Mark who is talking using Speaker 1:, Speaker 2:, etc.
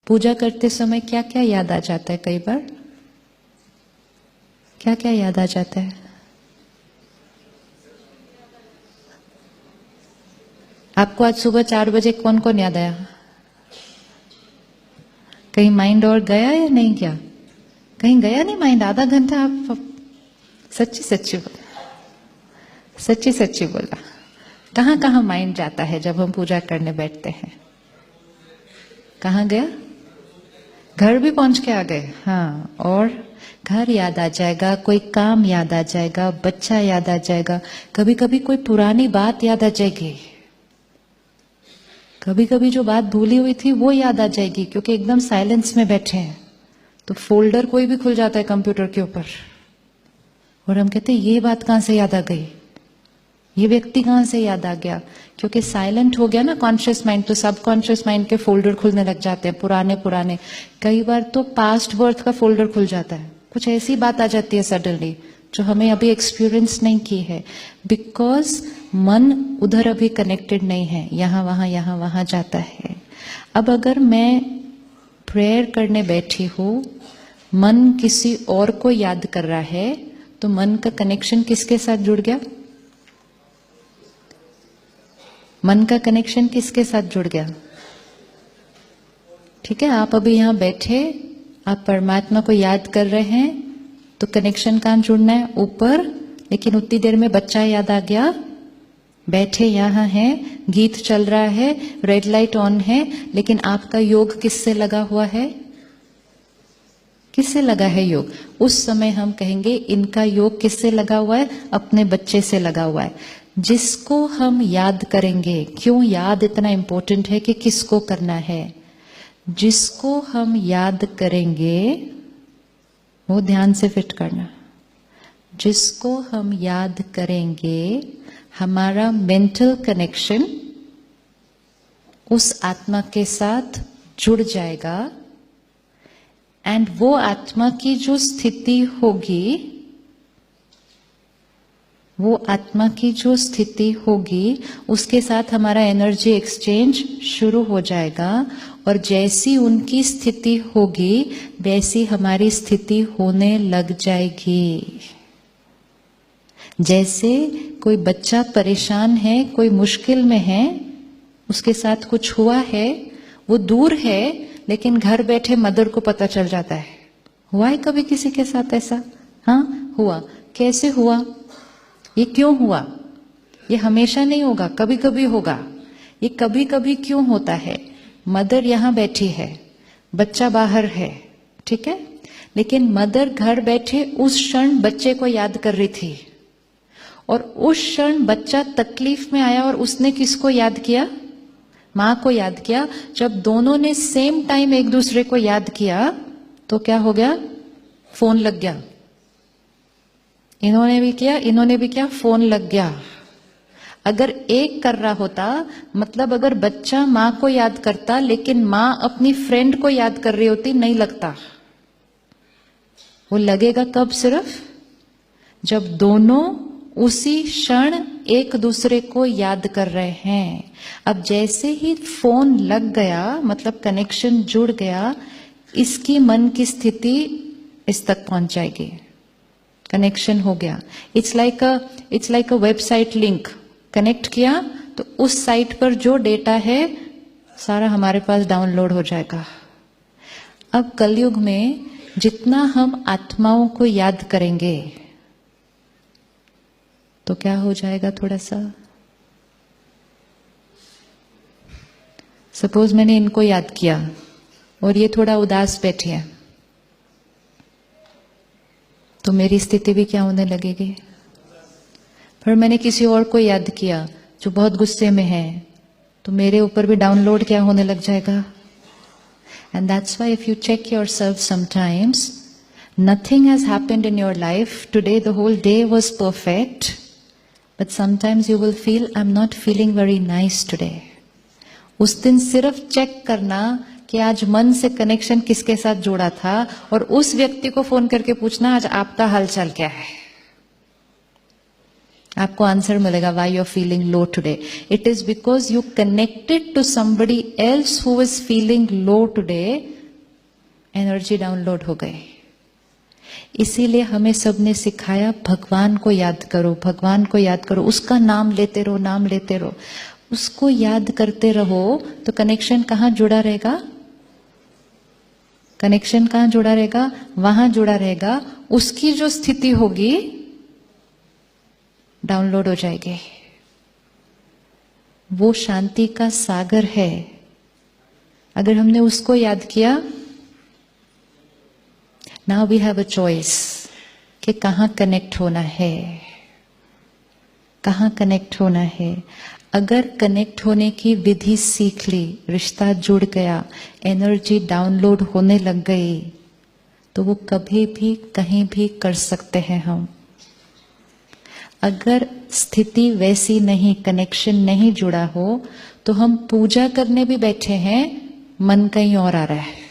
Speaker 1: पूजा करते समय क्या क्या याद आ जाता है? कई बार क्या क्या याद आ जाता है? आपको आज सुबह 4 बजे कौन कौन याद आया? कहीं माइंड और गया या नहीं गया? कहीं गया नहीं माइंड? आधा घंटा आप सच्ची सच्ची बोला, सच्ची सच्ची बोला। कहाँ कहाँ माइंड जाता है जब हम पूजा करने बैठते हैं? कहाँ गया? घर भी पहुंच के आ गए। हाँ, और घर याद आ जाएगा, कोई काम याद आ जाएगा, बच्चा याद आ जाएगा, कभी कभी कोई पुरानी बात याद आ जाएगी, कभी कभी जो बात भूली हुई थी वो याद आ जाएगी, क्योंकि एकदम साइलेंस में बैठे हैं तो फोल्डर कोई भी खुल जाता है कंप्यूटर के ऊपर और हम कहते हैं ये बात कहां से याद आ गई, ये व्यक्ति कहां से याद आ गया? क्योंकि साइलेंट हो गया ना कॉन्शियस माइंड, तो सब कॉन्शियस माइंड के फोल्डर खुलने लग जाते हैं, पुराने पुराने। कई बार तो पास्ट बर्थ का फोल्डर खुल जाता है, कुछ ऐसी बात आ जाती है सडनली जो हमें अभी एक्सपीरियंस नहीं की है, बिकॉज मन उधर अभी कनेक्टेड नहीं है, यहाँ वहां जाता है। अब अगर मैं प्रेयर करने बैठी हूं, मन किसी और को याद कर रहा है, तो मन का कनेक्शन किसके साथ जुड़ गया? मन का कनेक्शन किसके साथ जुड़ गया? ठीक है, आप अभी यहां बैठे, आप परमात्मा को याद कर रहे हैं, तो कनेक्शन कहां जुड़ना है? ऊपर। लेकिन उतनी देर में बच्चा याद आ गया, बैठे यहां हैं, गीत चल रहा है, रेड लाइट ऑन है, लेकिन आपका योग किससे लगा हुआ है? किससे लगा है योग? उस समय हम कहेंगे इनका योग किससे लगा हुआ है? अपने बच्चे से लगा हुआ है। जिसको हम याद करेंगे, क्यों याद इतना इंपॉर्टेंट है कि किसको करना है? जिसको हम याद करेंगे वो ध्यान से फिट करना, जिसको हम याद करेंगे हमारा मेंटल कनेक्शन उस आत्मा के साथ जुड़ जाएगा, एंड वो आत्मा की जो स्थिति होगी, वो आत्मा की जो स्थिति होगी उसके साथ हमारा एनर्जी एक्सचेंज शुरू हो जाएगा, और जैसी उनकी स्थिति होगी वैसी हमारी स्थिति होने लग जाएगी। जैसे कोई बच्चा परेशान है, कोई मुश्किल में है, उसके साथ कुछ हुआ है, वो दूर है लेकिन घर बैठे मदर को पता चल जाता है। हुआ है कभी किसी के साथ ऐसा? हाँ, हुआ। कैसे हुआ? ये क्यों हुआ? ये हमेशा नहीं होगा, कभी कभी होगा। ये कभी कभी क्यों होता है? मदर यहां बैठी है, बच्चा बाहर है, ठीक है, लेकिन मदर घर बैठे उस क्षण बच्चे को याद कर रही थी, और उस क्षण बच्चा तकलीफ में आया और उसने किसको याद किया? मां को याद किया। जब दोनों ने सेम टाइम एक दूसरे को याद किया तो क्या हो गया? फोन लग गया। इन्होंने भी किया, इन्होंने भी किया, फोन लग गया। अगर एक कर रहा होता, मतलब अगर बच्चा मां को याद करता लेकिन मां अपनी फ्रेंड को याद कर रही होती, नहीं लगता। वो लगेगा कब? सिर्फ जब दोनों उसी क्षण एक दूसरे को याद कर रहे हैं। अब जैसे ही फोन लग गया, मतलब कनेक्शन जुड़ गया, इसकी मन की स्थिति इस तक पहुंच जाएगी, कनेक्शन हो गया। It's like a website link. Connect किया तो उस साइट पर जो डेटा है सारा हमारे पास डाउनलोड हो जाएगा। अब कलयुग में जितना हम आत्माओं को याद करेंगे तो क्या हो जाएगा? थोड़ा सा सपोज मैंने इनको याद किया और ये थोड़ा उदास बैठी है, तो मेरी स्थिति भी क्या होने लगेगी? फिर मैंने किसी और को याद किया जो बहुत गुस्से में है, तो मेरे ऊपर भी डाउनलोड क्या होने लग जाएगा? And that's why if you check yourself sometimes, nothing has happened in your life today, the whole day was perfect, but sometimes you will feel I'm not feeling very nice today. उस दिन सिर्फ check करना कि आज मन से connection किसके साथ जोड़ा था, और उस व्यक्ति को फोन करके पूछना आज आपका हालचाल क्या है। आपको आंसर मिलेगा why you're feeling low today. It is because you connected to somebody else who is feeling low today, energy download हो गए। इसीलिए हमें सबने सिखाया भगवान को याद करो, भगवान को याद करो, उसका नाम लेते रहो, नाम लेते रहो। उसको याद करते रहो तो कनेक्शन कहाँ जुड़ा रहेगा? कनेक्शन कहाँ जुड़ा रहेगा? वहां जुड़ा रहेगा। उसकी जो स्थिति होगी डाउनलोड हो जाएगी। वो शांति का सागर है। अगर हमने उसको याद किया, now we have a choice कि कहाँ कनेक्ट होना है, कहाँ कनेक्ट होना है। अगर कनेक्ट होने की विधि सीख ली, रिश्ता जुड़ गया, एनर्जी डाउनलोड होने लग गई, तो वो कभी भी कहीं भी कर सकते हैं हम। अगर स्थिति वैसी नहीं, कनेक्शन नहीं जुड़ा हो, तो हम पूजा करने भी बैठे हैं, मन कहीं और आ रहा है।